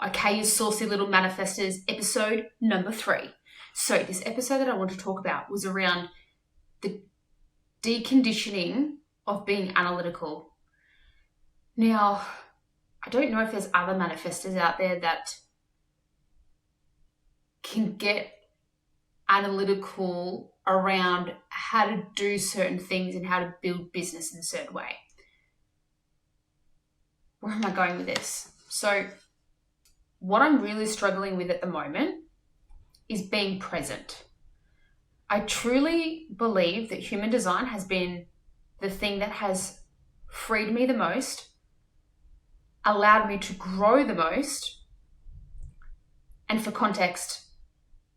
Okay, you saucy little manifestors, episode number 3. So this episode that I want to talk about was around the deconditioning of being analytical. Now, I don't know if there's other manifestors out there that can get analytical around how to do certain things and how to build business in a certain way. Where am I going with this? So what I'm really struggling with at the moment is being present. I truly believe that human design has been the thing that has freed me the most, allowed me to grow the most. And for context,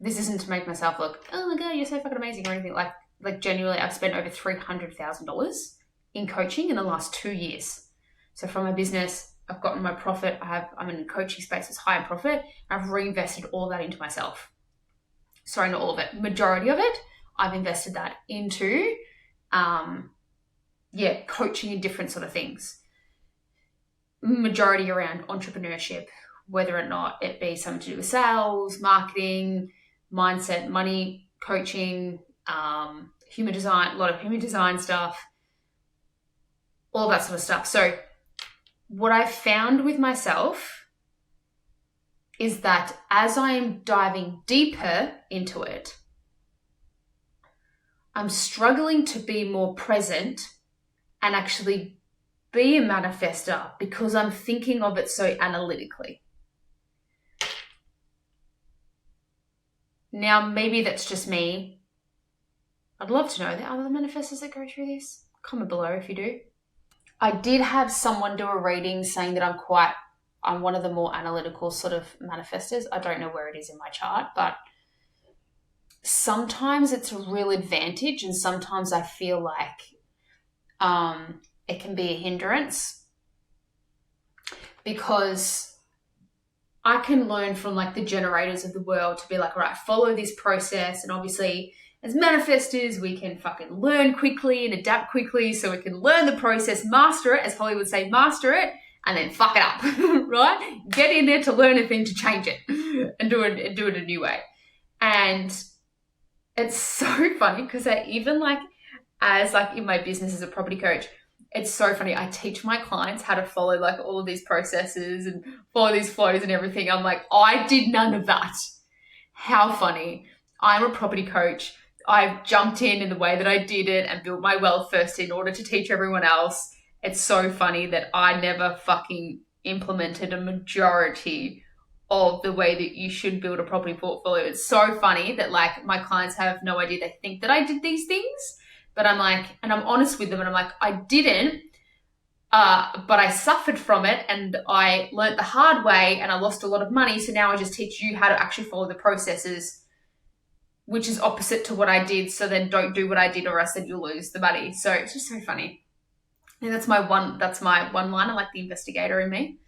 this isn't to make myself look, oh my God, you're so fucking amazing or anything. Like genuinely, I've spent over $300,000 in coaching in the last 2 years. So from my business, I've gotten my profit. I'm in a coaching space that's high in profit. I've reinvested all that into myself. Sorry, not all of it. Majority of it, I've invested that into, coaching and different sort of things. Majority around entrepreneurship, whether or not it be something to do with sales, marketing, mindset, money, coaching, human design, a lot of human design stuff, all that sort of stuff. So what I've found with myself is that as I am diving deeper into it, I'm struggling to be more present and actually be a manifestor because I'm thinking of it so analytically. Now, maybe that's just me. I'd love to know, are there other manifestors that go through this? Comment below if you do. I did have someone do a reading saying that I'm one of the more analytical sort of manifestors. I don't know where it is in my chart, but sometimes it's a real advantage and sometimes I feel like it can be a hindrance because I can learn from like the generators of the world to be like, all right, follow this process. And obviously as manifestors, we can fucking learn quickly and adapt quickly so we can learn the process, master it, as Holly would say, master it, and then fuck it up, right? Get in there to learn a thing to change it and do it a new way. And it's so funny because I even as in my business as a property coach, it's so funny. I teach my clients how to follow like all of these processes and follow these flows and everything. I'm like, I did none of that. How funny. I'm a property coach. I've jumped in the way that I did it and built my wealth first in order to teach everyone else. It's so funny that I never fucking implemented a majority of the way that you should build a property portfolio. It's so funny that like my clients have no idea. They think that I did these things, but I'm like, and I'm honest with them and I'm like, I didn't, but I suffered from it and I learned the hard way and I lost a lot of money. So now I just teach you how to actually follow the processes, which is opposite to what I did. So then don't do what I did or else then you'll lose the money. So it's just so funny. And that's my one line. I like the investigator in me.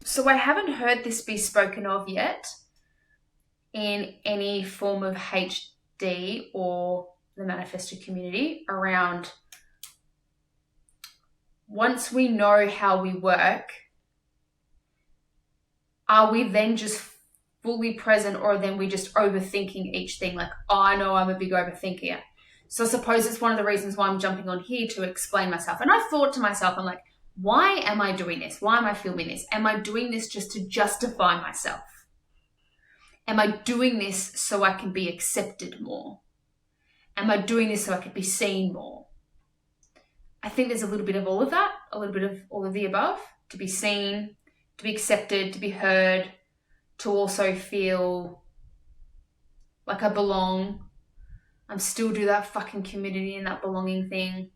So I haven't heard this be spoken of yet in any form of HD or the manifestor community around once we know how we work, are we then just fully present or then we just overthinking each thing? Like, I know I'm a big overthinker. So I suppose it's one of the reasons why I'm jumping on here to explain myself. And I thought to myself, I'm like, why am I doing this? Why am I filming this? Am I doing this just to justify myself? Am I doing this so I can be accepted more? Am I doing this so I can be seen more? I think there's a little bit of all of that, a little bit of all of the above, to be seen, to be accepted, to be heard, to also feel like I belong. I'm still do that fucking community and that belonging thing.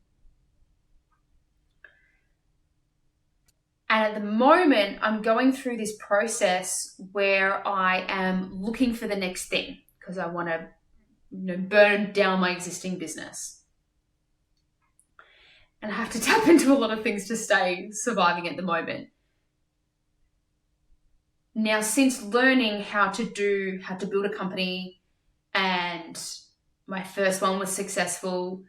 And at the moment, I'm going through this process where I am looking for the next thing because I want to burn down my existing business. And I have to tap into a lot of things to stay surviving at the moment. Now, since learning how to build a company, and my first one was successful,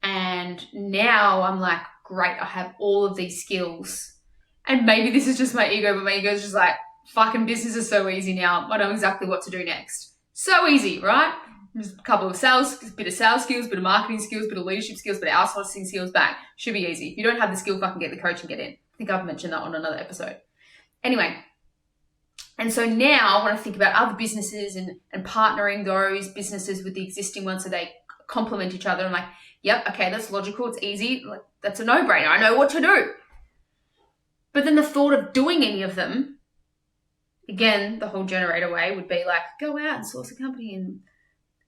and now I'm like, great, I have all of these skills And maybe this is just my ego, but my ego is just like, fucking business is so easy now. I know exactly what to do next. So easy, right? Just a couple of bit of sales skills, bit of marketing skills, bit of leadership skills, bit of outsourcing skills back. Should be easy. If you don't have the skill, fucking get the coach and get in. I think I've mentioned that on another episode. Anyway, and so now when I think about other businesses and partnering those businesses with the existing ones so they complement each other, I'm like, yep, okay, that's logical. It's easy. Like, that's a no-brainer. I know what to do. But then the thought of doing any of them, again, the whole generator way would be like, go out and source a company and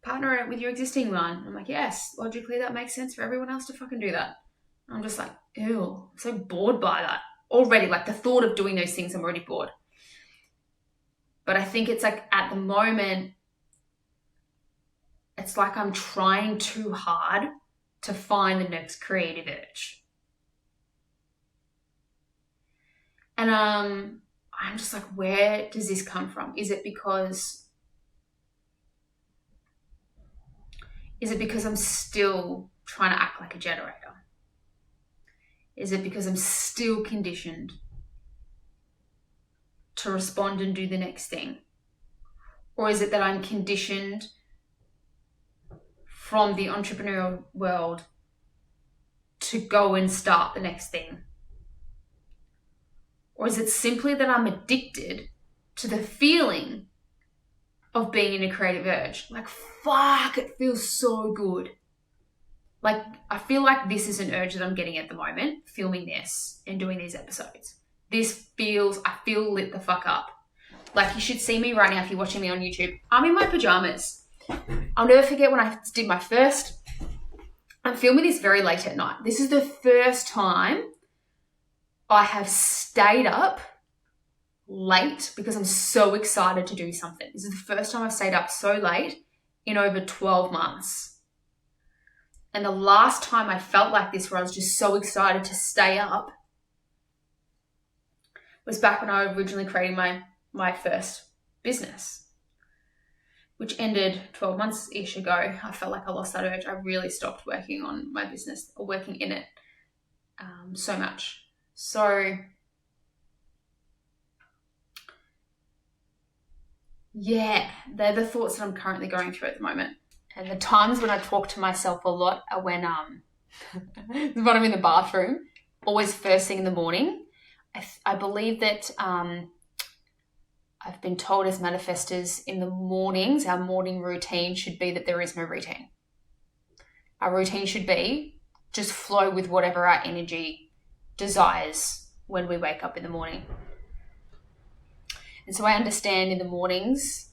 partner it with your existing one. I'm like, yes, logically that makes sense for everyone else to fucking do that. I'm just like, ew, I'm so bored by that. Already, like the thought of doing those things, I'm already bored. But I think it's like at the moment, it's like I'm trying too hard to find the next creative urge. And I'm just like, where does this come from? Is it because I'm still trying to act like a generator? Is it because I'm still conditioned to respond and do the next thing? Or is it that I'm conditioned from the entrepreneurial world to go and start the next thing? Or is it simply that I'm addicted to the feeling of being in a creative urge? Like, fuck, it feels so good. Like, I feel like this is an urge that I'm getting at the moment, filming this and doing these episodes. I feel lit the fuck up. Like, you should see me right now if you're watching me on YouTube. I'm in my pajamas. I'll never forget when I did my first, I'm filming this very late at night. This is the first time I have stayed up late because I'm so excited to do something. This is the first time I've stayed up so late in over 12 months. And the last time I felt like this, where I was just so excited to stay up, was back when I originally created my first business, which ended 12 months-ish ago. I felt like I lost that urge. I really stopped working on my business or working in it so much. So yeah, they're the thoughts that I'm currently going through at the moment. And the times when I talk to myself a lot are when when I'm in the bathroom, always first thing in the morning. I believe that I've been told as manifestors in the mornings, our morning routine should be that there is no routine. Our routine should be just flow with whatever our energy desires when we wake up in the morning. And so I understand in the mornings,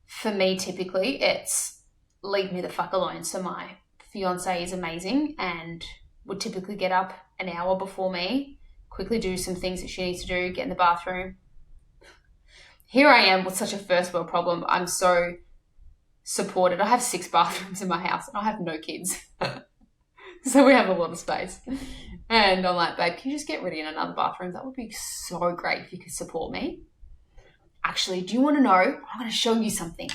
for me typically, it's leave me the fuck alone. So my fiance is amazing and would typically get up an hour before me, quickly do some things that she needs to do, get in the bathroom. Here I am with such a first world problem. I'm so supported. I have 6 bathrooms in my house and I have no kids. So we have a lot of space. And I'm like, babe, can you just get ready in another bathroom? That would be so great if you could support me. Actually, do you want to know? I'm going to show you something.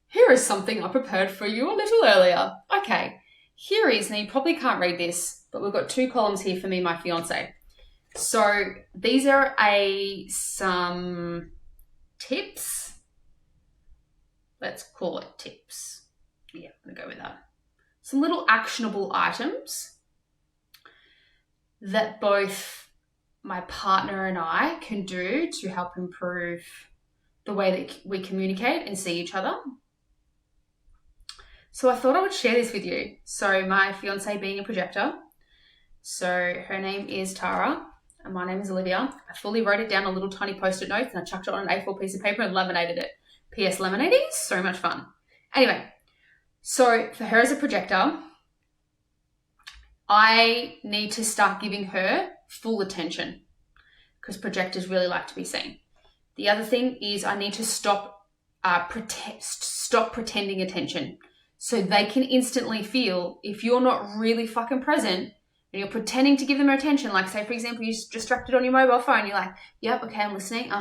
Here is something I prepared for you a little earlier. Okay, here is, now you probably can't read this, but we've got 2 columns here for me and my fiance. So these are some tips. Let's call it tips. Yeah, I'm going to go with that. Some little actionable items that both my partner and I can do to help improve the way that we communicate and see each other. So I thought I would share this with you. So my fiance being a projector, so her name is Tara and my name is Olivia. I fully wrote it down on little tiny post-it notes and I chucked it on an A4 piece of paper and laminated it. P.S. Laminating is so much fun. Anyway, so for her as a projector, I need to start giving her full attention because projectors really like to be seen. The other thing is I need to stop pretending attention. So they can instantly feel if you're not really fucking present and you're pretending to give them attention, like say, for example, you're distracted on your mobile phone, you're like, yep, okay, I'm listening,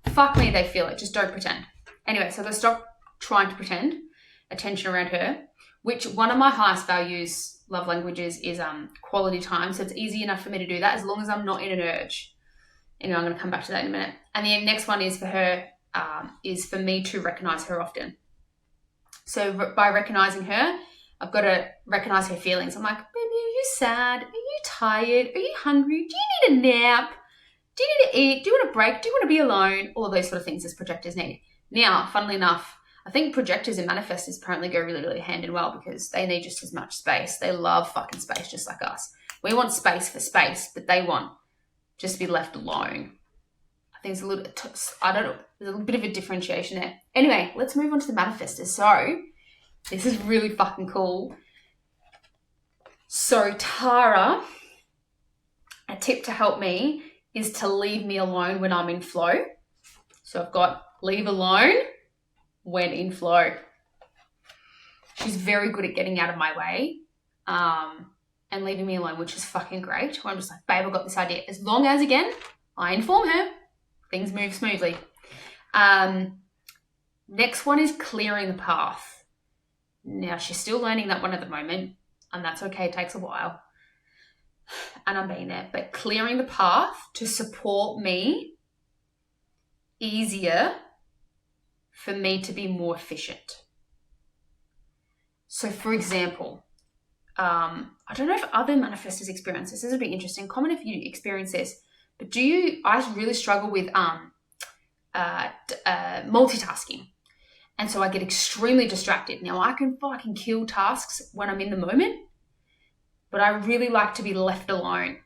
fuck me, they feel it, just don't pretend. Anyway, so they stop trying to pretend attention around her, which one of my highest values love languages is quality time. So it's easy enough for me to do that as long as I'm not in an urge. Anyway, I'm going to come back to that in a minute. And the next one is for her, is for me to recognize her often. So by recognizing her, I've got to recognize her feelings. I'm like, baby, are you sad? Are you tired? Are you hungry? Do you need a nap? Do you need to eat? Do you want a break? Do you want to be alone? All of those sort of things as projectors need. Now, funnily enough, I think projectors and manifestors apparently go really, really hand in well because they need just as much space. They love fucking space just like us. We want space for space, but they want just to be left alone. I think it's a little, I don't know, there's a bit of a differentiation there. Anyway, let's move on to the manifestors. So this is really fucking cool. So Tara, a tip to help me is to leave me alone when I'm in flow. So I've got leave alone when in flow. She's very good at getting out of my way and leaving me alone, which is fucking great. Where I'm just like, babe, I've got this idea. As long as, again, I inform her, things move smoothly. Next one is clearing the path. Now, she's still learning that one at the moment, and that's okay. It takes a while. And I'm being there. But clearing the path to support me easier for me to be more efficient. So, for example, I don't know if other manifestors experience this. This would be interesting. Comment if you experience this. But I really struggle with multitasking. And so I get extremely distracted. Now, I can fucking kill tasks when I'm in the moment, but I really like to be left alone.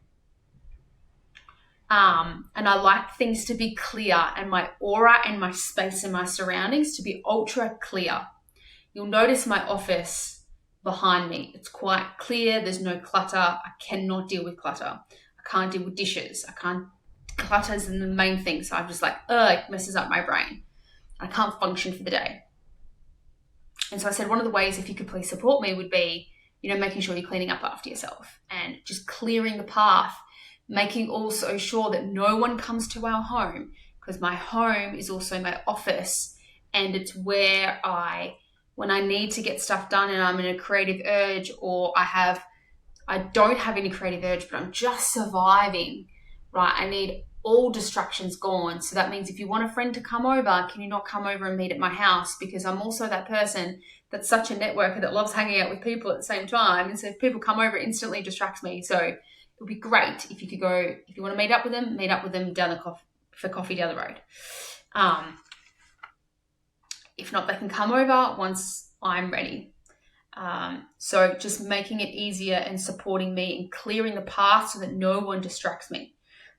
And I like things to be clear and my aura and my space and my surroundings to be ultra clear. You'll notice my office behind me. It's quite clear. There's no clutter. I cannot deal with clutter. I can't deal with dishes. Clutter is the main thing. So I'm just like, it messes up my brain. I can't function for the day. And so I said, one of the ways, if you could please support me, would be, making sure you're cleaning up after yourself and just clearing the path, making also sure that no one comes to our home, because my home is also my office, and it's where when I need to get stuff done and I'm in a creative urge, or I don't have any creative urge, but I'm just surviving, right? I need all distractions gone. So that means if you want a friend to come over, can you not come over and meet at my house? Because I'm also that person that's such a networker that loves hanging out with people at the same time. And so if people come over, it instantly distracts me. So it would be great if you could go, if you want to meet up with them down for coffee down the road. If not, they can come over once I'm ready. So just making it easier and supporting me and clearing the path so that no one distracts me.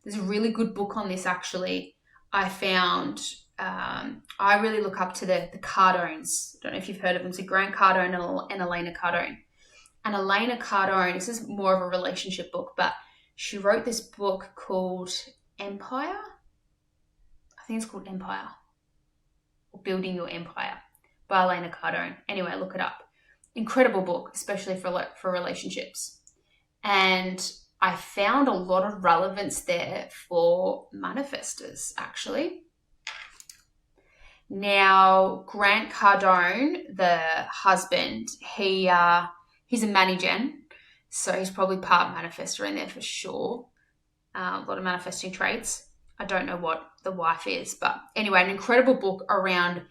There's a really good book on this, actually. I found, I really look up to the Cardones. I don't know if you've heard of them. So Grant Cardone and Elena Cardone. And Elena Cardone, this is more of a relationship book, but she wrote this book called Empire. I think it's called Empire. Or Building Your Empire by Elena Cardone. Anyway, look it up. Incredible book, especially for relationships. And I found a lot of relevance there for manifestors, actually. Now, Grant Cardone, the husband, he's a Mani-Gen, so he's probably part manifestor in there for sure. A lot of manifesting traits. I don't know what the wife is, but anyway, an incredible book around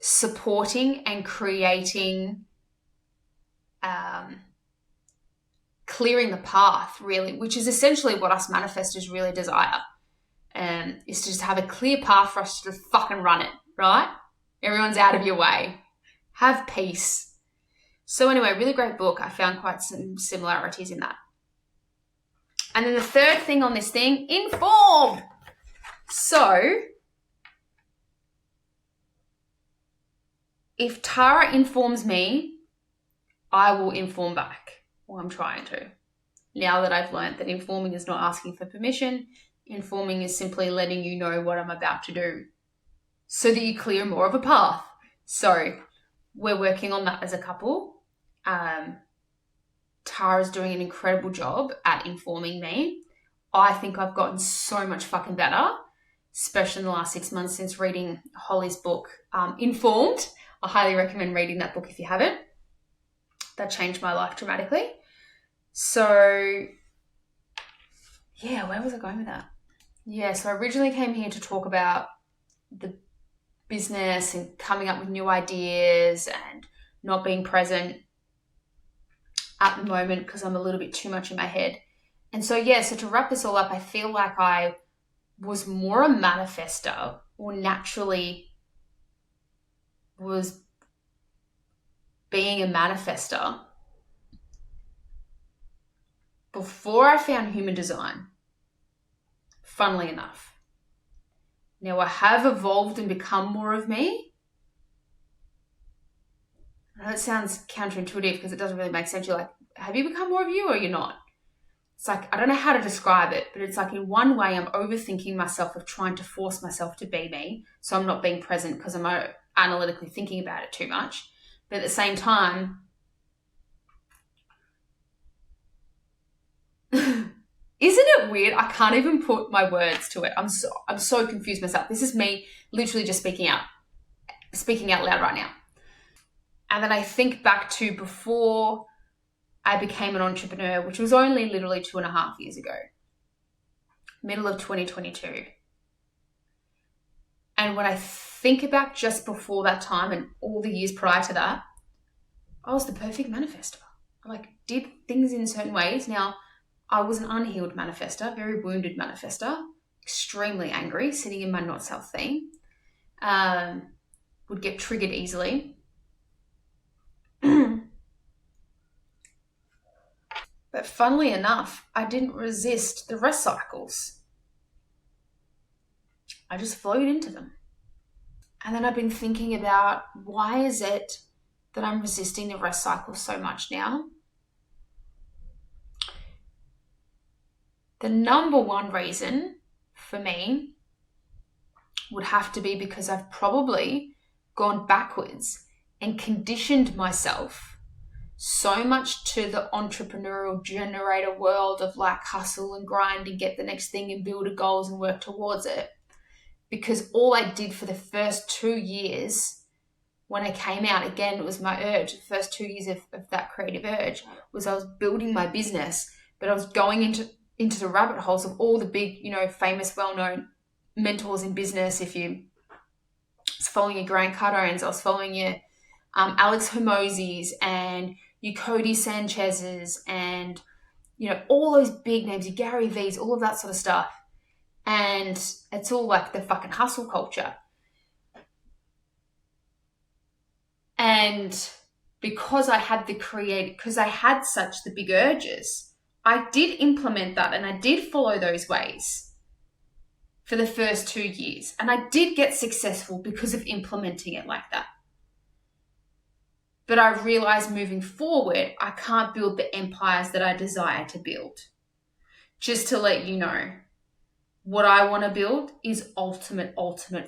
supporting and creating clearing the path, really, which is essentially what us manifestors really desire, is to just have a clear path for us to just fucking run it, right? Everyone's out of your way. Have peace. So anyway, really great book. I found quite some similarities in that. And then the third thing on this thing, inform. So if Tara informs me, I will inform back. Well, I'm trying to. Now that I've learned that informing is not asking for permission, informing is simply letting you know what I'm about to do so that you clear more of a path. So we're working on that as a couple. Tara's doing an incredible job at informing me. I think I've gotten so much fucking better, especially in the last 6 months since reading Holly's book, Informed. I highly recommend reading that book if you haven't. That changed my life dramatically. So, yeah, where was I going with that? Yeah, so I originally came here to talk about the business and coming up with new ideas and not being present at the moment because I'm a little bit too much in my head. And so, yeah, so to wrap this all up, I feel like I was more a manifestor, or naturally was being a manifestor before I found human design, funnily enough. Now I have evolved and become more of me. I know it sounds counterintuitive because it doesn't really make sense. You're like, have you become more of you or you're not? It's like, I don't know how to describe it, but it's like in one way I'm overthinking myself of trying to force myself to be me. So I'm not being present because I'm analytically thinking about it too much. But at the same time, isn't it weird? I can't even put my words to it. I'm so confused myself. This is me literally just speaking out loud right now. And then I think back to before I became an entrepreneur, which was only literally 2.5 years ago, middle of 2022. And when I think about just before that time and all the years prior to that, I was the perfect manifestor. I did things in certain ways. Now, I was an unhealed manifestor, very wounded manifestor, extremely angry, sitting in my not self theme, would get triggered easily. But funnily enough, I didn't resist the rest cycles. I just flowed into them. And then I've been thinking about, why is it that I'm resisting the rest cycles so much now? The number one reason for me would have to be because I've probably gone backwards and conditioned myself so much to the entrepreneurial generator world of hustle and grind and get the next thing and build a goals and work towards it. Because all I did for the first 2 years when I came out, again, it was my urge, the first 2 years of that creative urge, was I was building my business, but I was going into the rabbit holes of all the big, famous, well-known mentors in business. If you was following your Grant Cardone's, I was following your Alex Hormozzi's and your Cody Sanchez's and, all those big names, your Gary V's, all of that sort of stuff. And it's all like the fucking hustle culture. And because I had such the big urges, I did implement that and I did follow those ways for the first 2 years. And I did get successful because of implementing it like that. But I realized moving forward, I can't build the empires that I desire to build. Just to let you know, what I want to build is ultimate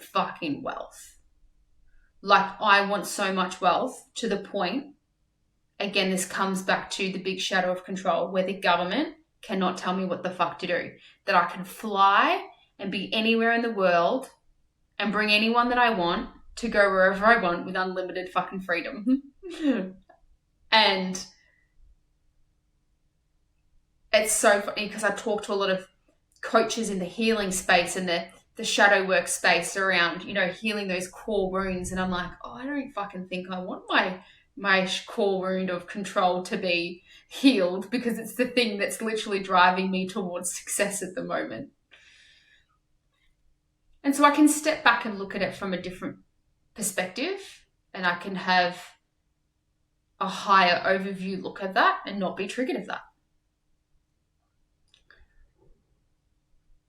fucking wealth. I want so much wealth to the point, again, this comes back to the big shadow of control, where the government cannot tell me what the fuck to do. That I can fly and be anywhere in the world and bring anyone that I want to go wherever I want with unlimited fucking freedom. And it's so funny because I talk to a lot of coaches in the healing space and the shadow work space around, healing those core wounds. And I'm like, I don't fucking think I want my core wound of control to be healed, because it's the thing that's literally driving me towards success at the moment. And so I can step back and look at it from a different perspective, and I can have a higher overview look at that and not be triggered of that.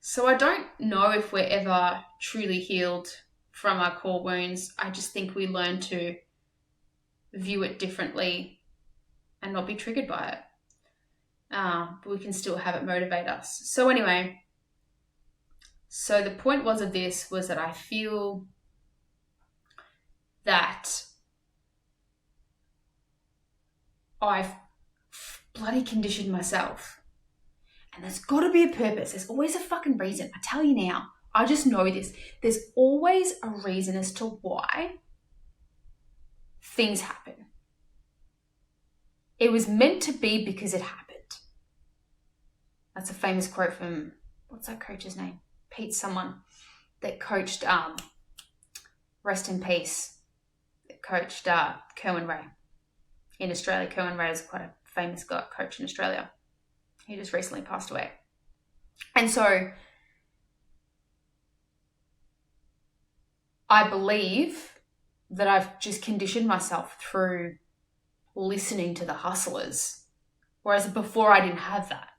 So I don't know if we're ever truly healed from our core wounds. I just think we learn to view it differently and not be triggered by it. But we can still have it motivate us. So anyway, so the point was that I feel that I've bloody conditioned myself. And there's got to be a purpose. There's always a fucking reason. I tell you now, I just know this. There's always a reason as to why things happen. It was meant to be because it happened. That's a famous quote from, what's that coach's name? Pete someone that coached, rest in peace, that coached Kerwin Ray in Australia. Kerwin Ray is quite a famous coach in Australia. He just recently passed away. And so I believe that I've just conditioned myself through listening to the hustlers. Whereas before I didn't have that.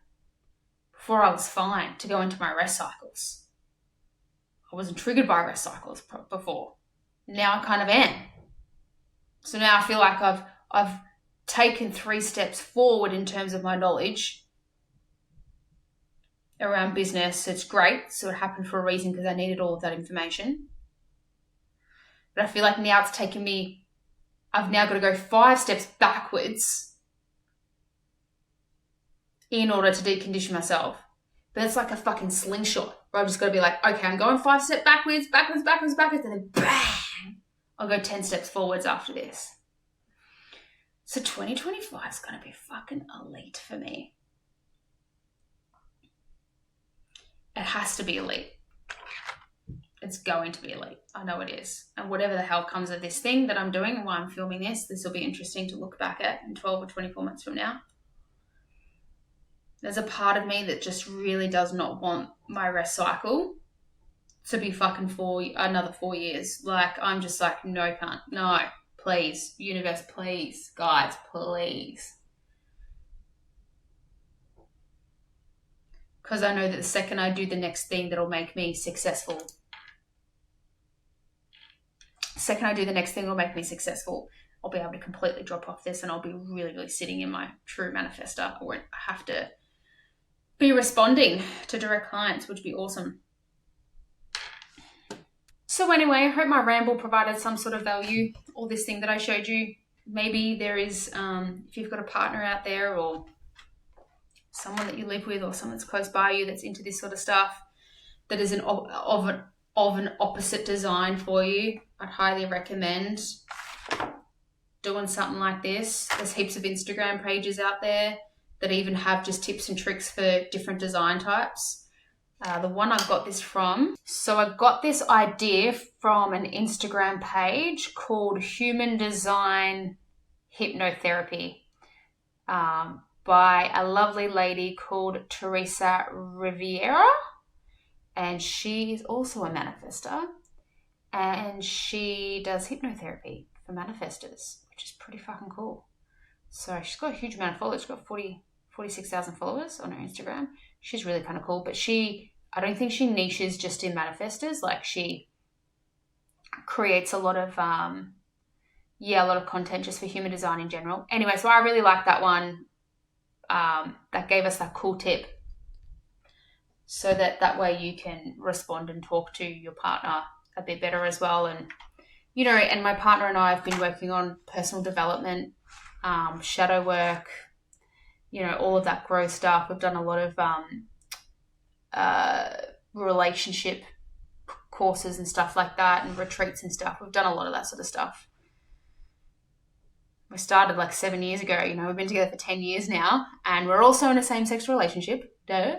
Before I was fine to go into my rest cycles. I wasn't triggered by rest cycles before. Now I kind of am. So now I feel like I've taken 3 steps forward in terms of my knowledge around business. It's great. So it happened for a reason because I needed all of that information. But I feel like now it's taken me, I've now got to go 5 steps backwards in order to decondition myself. But it's like a fucking slingshot where I've just got to be like, okay, I'm going 5 steps backwards, and then bang, I'll go 10 steps forwards after this. So 2025 is going to be fucking elite for me. It has to be elite. It's going to be elite. I know it is. And whatever the hell comes of this thing that I'm doing and why I'm filming this will be interesting to look back at in 12 or 24 months from now. There's a part of me that just really does not want my rest cycle to be fucking for another 4 years. Like, I'm just like, no, cunt. No, please. Universe, please. Guys, please. Because I know that the second I do the next thing that'll make me successful, I'll be able to completely drop off this and I'll be really, really sitting in my true manifestor. I won't have to be responding to direct clients, which would be awesome. So anyway, I hope my ramble provided some sort of value. All this thing that I showed you, maybe there is, if you've got a partner out there or someone that you live with or someone that's close by you that's into this sort of stuff, that is of an opposite design for you, I'd highly recommend doing something like this. There's heaps of Instagram pages out there that even have just tips and tricks for different design types. The one I got this from, so I got this idea from an Instagram page called Human Design Hypnotherapy by a lovely lady called Teresa Riviera. And she is also a manifestor. And she does hypnotherapy for manifestors, which is pretty fucking cool. So she's got a huge amount of followers. She's got 46,000 followers on her Instagram. She's really kind of cool. But I don't think she niches just in manifestors. Like, she creates a lot of content just for human design in general. Anyway, so I really like that one. That gave us that cool tip. So that way you can respond and talk to your partner a bit better as well. And, and my partner and I have been working on personal development, shadow work, all of that growth stuff. We've done a lot of relationship courses and stuff like that, and retreats and stuff. We've done a lot of that sort of stuff. We started like 7 years ago. We've been together for 10 years now, and we're also in a same-sex relationship. Duh.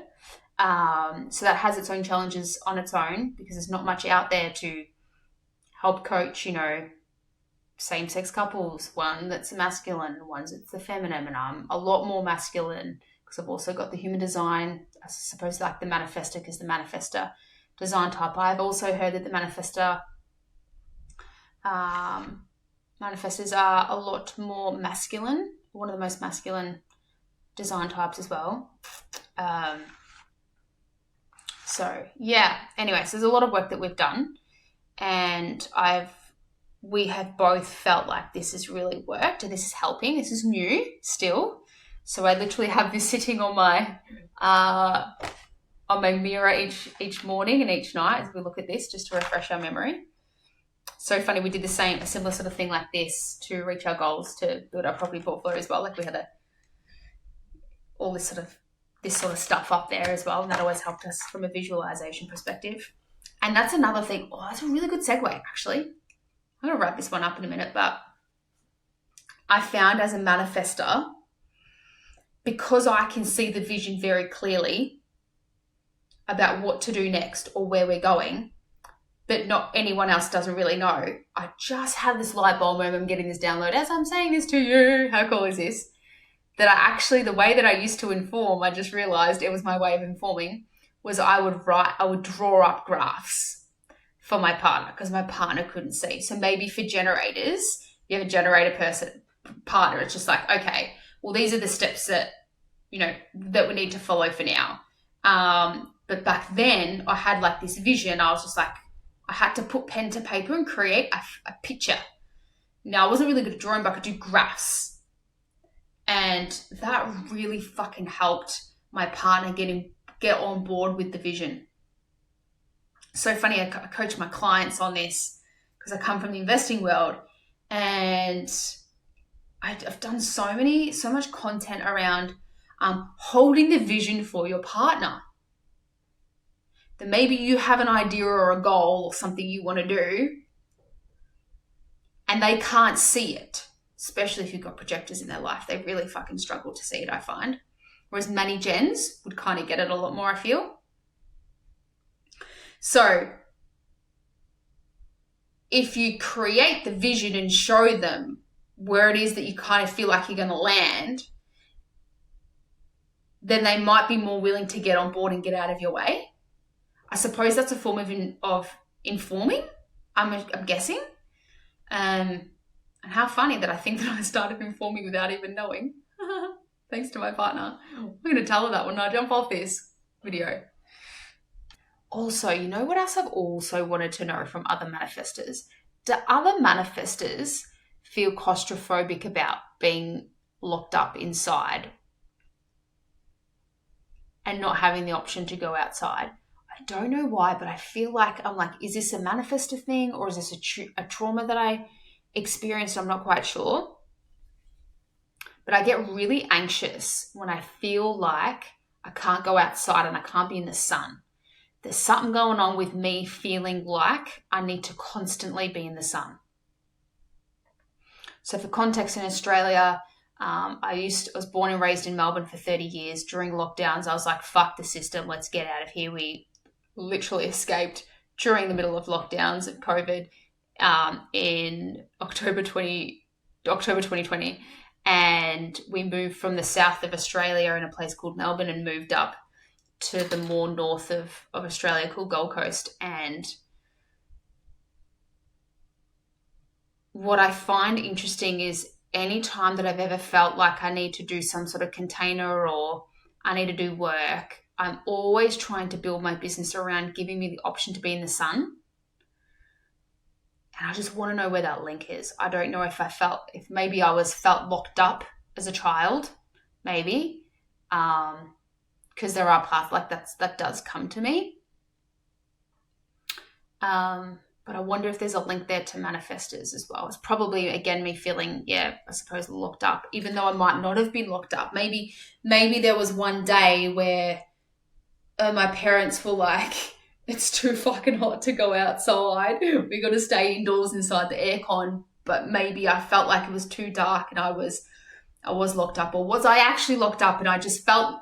So that has its own challenges on its own, because there's not much out there to help coach, same-sex couples. One that's masculine, one that's the feminine, and I'm a lot more masculine because I've also got the human design, I suppose, like the manifestor, because the manifestor design type. I've also heard that the manifestors are a lot more masculine, one of the most masculine design types as well. So yeah, anyway, so there's a lot of work that we've done, and we have both felt like this has really worked and this is helping. This is new still. So I literally have this sitting on my mirror each morning and each night as we look at this, just to refresh our memory. So funny, we did a similar sort of thing like this to reach our goals, to build our property portfolio as well. Like, we had all this sort of stuff up there as well, and that always helped us from a visualization perspective. And that's another thing. Oh, that's a really good segue, actually. I'm going to wrap this one up in a minute, but I found as a manifestor because I can see the vision very clearly about what to do next or where we're going, but not anyone else doesn't really know. I just had this light bulb moment. I'm getting this download as I'm saying this to you. How cool is this? That the way that I used to inform, I just realized it was my way of informing, was I would draw up graphs for my partner because my partner couldn't see. So maybe for generators, you have a generator partner, it's just like, okay, well, these are the steps that, that we need to follow for now. But back then I had like this vision. I was just like, I had to put pen to paper and create a picture. Now, I wasn't really good at drawing, but I could do graphs. And that really fucking helped my partner get on board with the vision. So funny, I coach my clients on this because I come from the investing world, and I've done so much content around holding the vision for your partner. That maybe you have an idea or a goal or something you want to do and they can't see it, especially if you've got projectors in their life. They really fucking struggle to see it, I find. Whereas many gens would kind of get it a lot more, I feel. So if you create the vision and show them where it is that you kind of feel like you're going to land, then they might be more willing to get on board and get out of your way. I suppose that's a form of informing, I'm guessing. And how funny that I think that I started informing without even knowing. Thanks to my partner. I'm going to tell her that when I jump off this video. Also, you know what else I've also wanted to know from other manifestors? Do other manifestors feel claustrophobic about being locked up inside and not having the option to go outside? I don't know why, but I feel like is this a manifestor thing or is this a trauma that I experienced? I'm not quite sure. But I get really anxious when I feel like I can't go outside and I can't be in the sun. There's something going on with me feeling like I need to constantly be in the sun. So for context, in Australia, I was born and raised in Melbourne for 30 years. During lockdowns, I was like, fuck the system, let's get out of here. We literally escaped during the middle of lockdowns of COVID in October 2020. And we moved from the south of Australia in a place called Melbourne and moved up to the more north of Australia called Gold Coast. And what I find interesting is any time that I've ever felt like I need to do some sort of container or I need to do work, I'm always trying to build my business around giving me the option to be in the sun. And I just want to know where that link is. I don't know if maybe I felt locked up as a child, maybe, because there are paths like that does come to me. But I wonder if there's a link there to manifestors as well. It's probably, again, me feeling, I suppose locked up, even though I might not have been locked up. Maybe there was one day where my parents were like, it's too fucking hot to go outside. We got to stay indoors inside the aircon. But maybe I felt like it was too dark and I was locked up. Or was I actually locked up and I just felt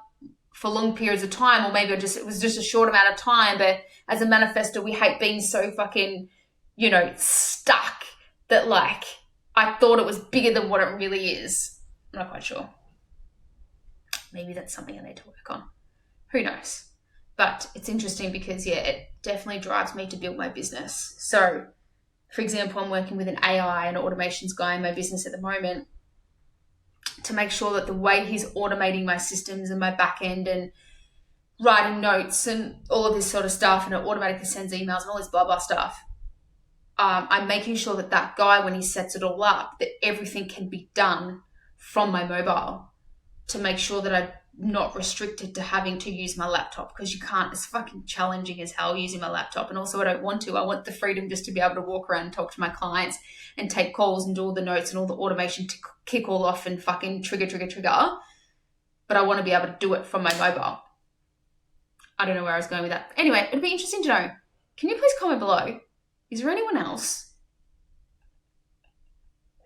for long periods of time, or maybe it was just a short amount of time. But as a manifestor, we hate being so fucking, stuck that like I thought it was bigger than what it really is. I'm not quite sure. Maybe that's something I need to work on. Who knows? But it's interesting because, it definitely drives me to build my business. So, for example, I'm working with an AI and automations guy in my business at the moment to make sure that the way he's automating my systems and my back end and writing notes and all of this sort of stuff, and it automatically sends emails and all this blah, blah stuff, I'm making sure that guy, when he sets it all up, that everything can be done from my mobile to make sure that I'm not restricted to having to use my laptop, because you can't. It's fucking challenging as hell using my laptop. And also I don't want to. I want the freedom just to be able to walk around and talk to my clients and take calls and do all the notes and all the automation to kick all off and fucking trigger. But I want to be able to do it from my mobile. I don't know where I was going with that. Anyway, it'd be interesting to know. Can you please comment below? Is there anyone else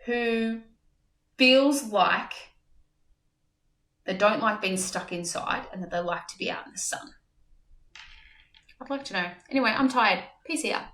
who feels like they don't like being stuck inside, and that they like to be out in the sun. I'd like to know. Anyway, I'm tired. Peace out.